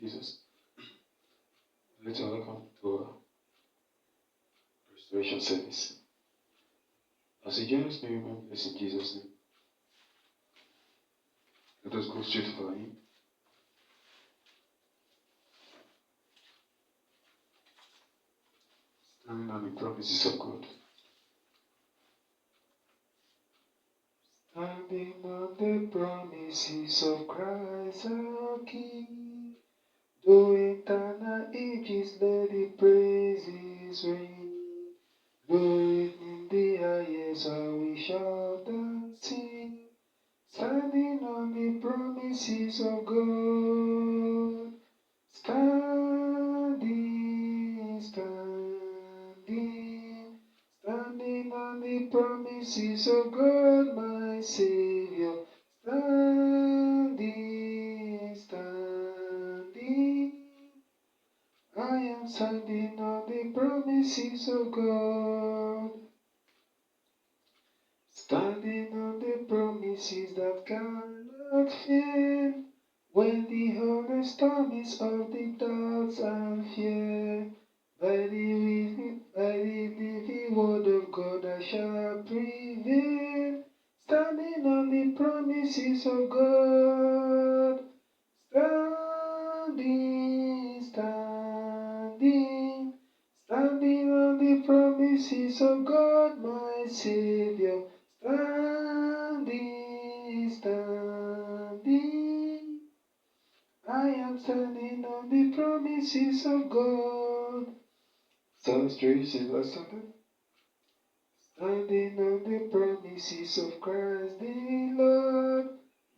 Jesus. Let us welcome to our restoration service. As you join us, may you remember this in Jesus' name. Let us go straight for Him. Standing on the promises of God. Standing on the promises of Christ our King. Though eternal ages let the praises ring. Glory in the highest we shout and sing. Standing on the promises of God. Standing, standing, standing on the promises of God, my Savior. Standing, standing, I am standing on the promises of God. Standing on the promises that cannot fail. When the holy storms of the doubts and fear, by the living word of God I shall prevail. Standing on the promises of God. Standing, standing, standing on the promises of God, my Savior. Standing, standing, I am standing on the promises of God. Psalms 3 is verse 7. Standing on the promises of Christ the Lord,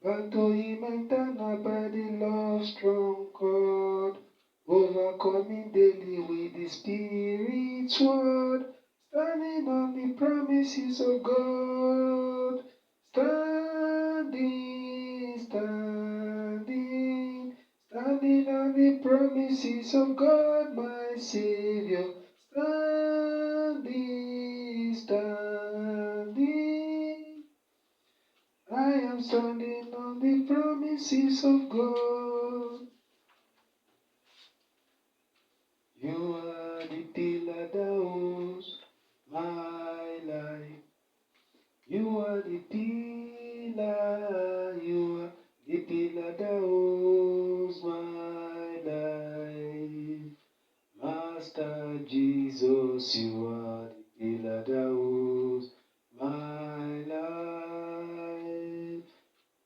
back to Him eternal by the love strong cord, overcoming daily with the Spirit's word. Standing on the promises of God. Standing, standing, standing on the promises of God, my Savior. Standing, standing, I am standing on the promises of God. You are the pillar that holds my life. You are the pillar, you are the pillar that holds my life. Master Jesus, you are the pillar that holds my life.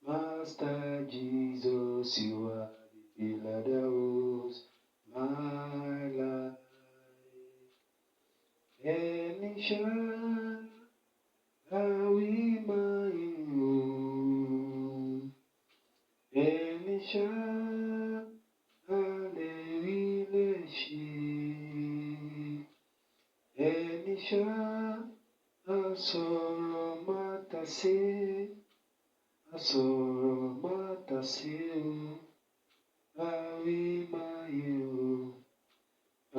Master Jesus, you are the pillar that holds my life. Any shine, any shine, any shine, asoro matase, awi mayu.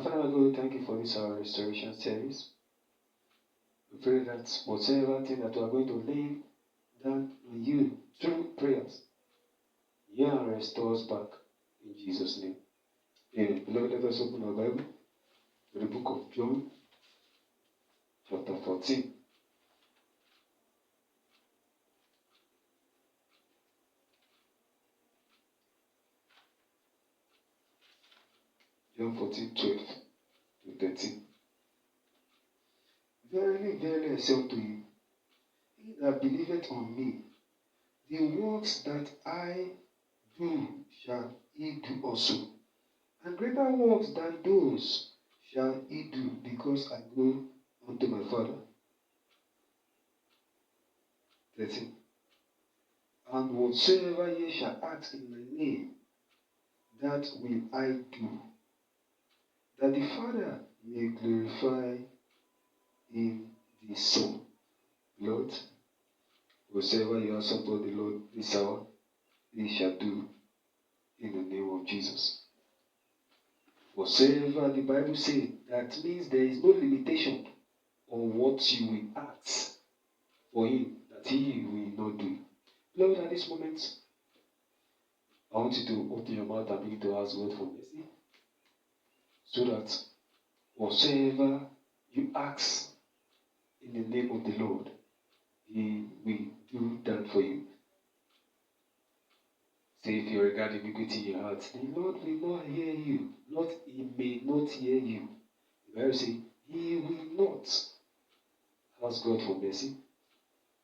Father God, thank you for this our restoration service. We pray that whatever thing that we are going to lay down on you through prayers, hear and restore us back in Jesus' name. Amen. Beloved, let us open our Bible to the book of John, chapter 14. John 14, 12 to 13. Verily, verily, I say unto you, he that believeth on me, the works that I do shall he do also, and greater works than those shall he do, because I go unto my Father. 13. And whatsoever ye shall ask in my name, that will I do, that the Father may glorify in the Son. Lord, whatsoever you ask upon the Lord this hour, He shall do in the name of Jesus. Whatsoever the Bible says, that means there is no limitation on what you will ask for Him that He will not do. Lord, at this moment, I I want you to open your mouth and begin to ask God for mercy, so that whatsoever you ask in the name of the Lord, He will do that for you. Say, if you regard iniquity in your heart, the Lord will not hear you. Not He may not hear you. The Bible says, He will not ask God for mercy,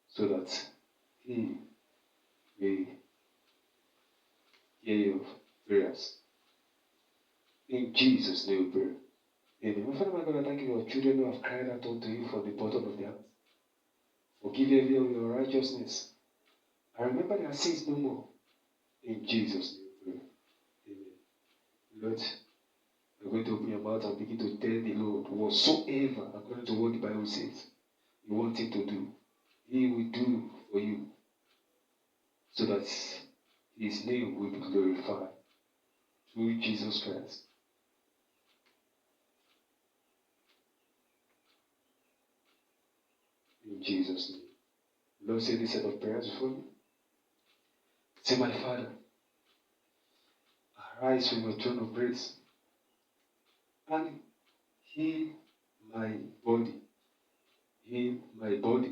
so that He will hear your prayers. In Jesus' name we pray. Amen. My Father, my God, I thank you for your children who have cried out unto you from the bottom of their heart. Forgive every of your righteousness. I remember their sins no more. In Jesus' name we pray. Amen. Lord, you're going to open your mouth and begin to tell the Lord whatsoever, according to what the Bible says, you want Him to do. He will do for you, so that His name will be glorified through Jesus Christ. In Jesus' name. Lord, say this set of prayers before you. Say, my Father, arise from your throne of grace and heal my body. Heal my body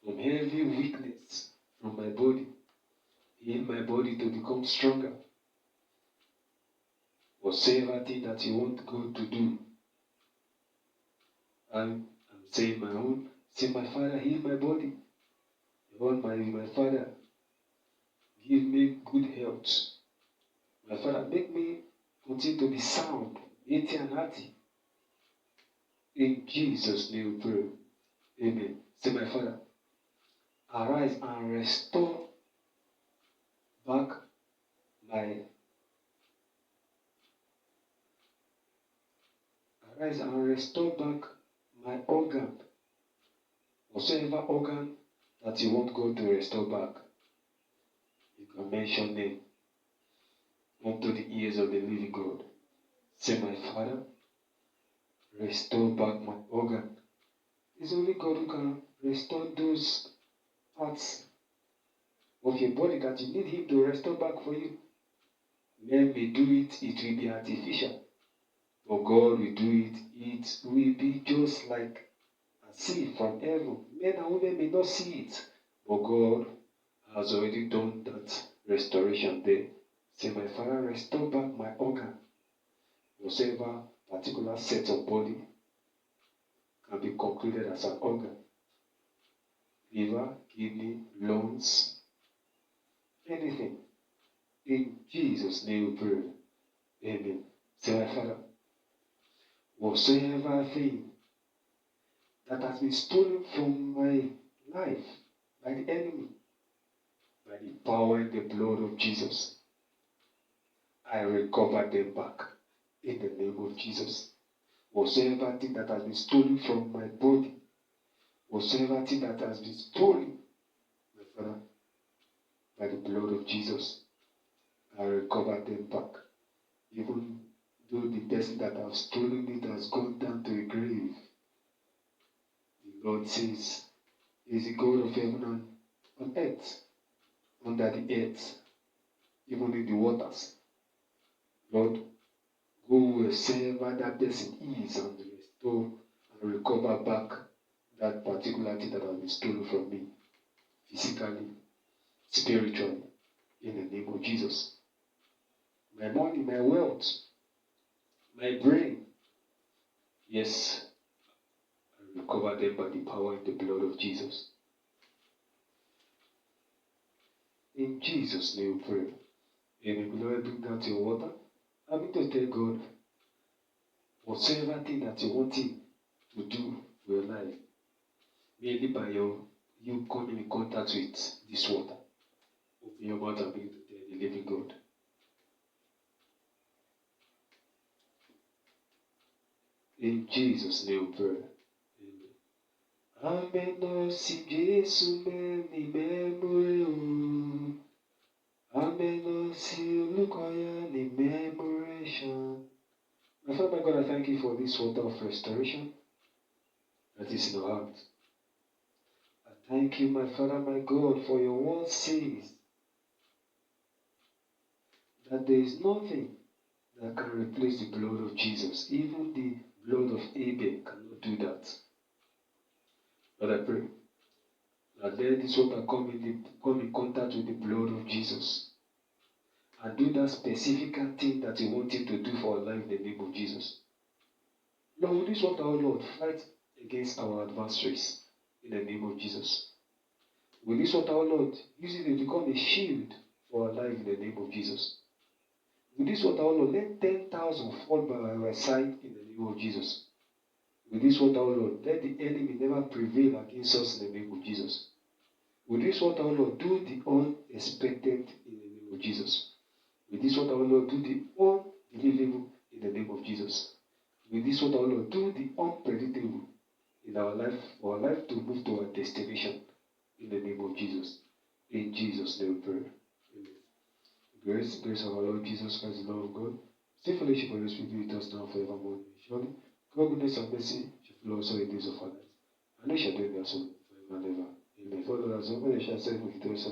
from heavy weakness from my body. Heal my body to become stronger. Whatever thing that you want God to do, I'm saying my own. Say, my Father, heal my body. My Father, give me good health. My Father, make me continue to be sound, healthy and hearty. In Jesus' name we pray. Amen. Say, my Father, arise and restore back my organ. Whatsoever organ that you want God to restore back, you can mention name unto the ears of the living God. Say, my Father, restore back my organ. It's only God who can restore those parts of your body that you need Him to restore back for you. Men may do it, it will be artificial. But God will do it, it will be just like a seed from heaven. Men and women may not see it, but God has already done that restoration there. Say, my Father, restore back my organ. Whatever particular set of body can be concluded as an organ. Liver, kidney, lungs, anything. In Jesus' name we pray. Amen. Say, my Father, whatsoever thing that has been stolen from my life by the enemy, by the power and the blood of Jesus, I recover them back in the name of Jesus. Whatsoever thing that has been stolen from my body, whatsoever thing that has been stolen, my Father, by the blood of Jesus, I recover them back. Even though the person that has stolen it has gone down to a grave, the Lord says, He is the God of heaven and on earth, under the earth, even in the waters. Lord, go wherever that person is and restore and recover back that particular thing that has been stolen from me, physically, spiritually, in the name of Jesus. My money, my wealth, my brain, yes, I recover them by the power and the blood of Jesus. In Jesus' name we pray. Amen. Beloved, bring down to your water. I'm going to tell God whatsoever thing that you want Him to do for your life, merely by you coming in contact with this water. Open your mouth and begin to tell the living God. In Jesus' name we pray. Amen. Si Jesu meni memore. Amen. Si olukoya ni memoration. My Father, my God, I thank you for this water of restoration that is in our heart. I thank you, my Father, my God, for your word says that there is nothing that can replace the blood of Jesus. Even the blood of Abel cannot do that. But I pray that let this water come in contact with the blood of Jesus and do that specific thing that you want him to do for our life in the name of Jesus. Lord, with this water, oh Lord, fight against our adversaries in the name of Jesus. With this water, oh Lord, use it to become a shield for our life in the name of Jesus. With this water, oh Lord, let 10,000 fall by our side in the name of Jesus. With this water, oh Lord, let the enemy never prevail against us in the name of Jesus. With this water, oh Lord, do the unexpected in the name of Jesus. With this water, oh Lord, do the unbelievable in the name of Jesus. With this water, oh Lord, do the unpredictable in our life, for our life to move to our destination in the name of Jesus. In Jesus' name we pray. Amen. Grace of our Lord Jesus Christ, the love of God, stay fellowship of the Spirit be with us now forevermore. Surely, God's goodness and mercy shall follow us all the days of our lives, and we shall dwell in their soul forever and ever. Amen. Father, as open the shall say with us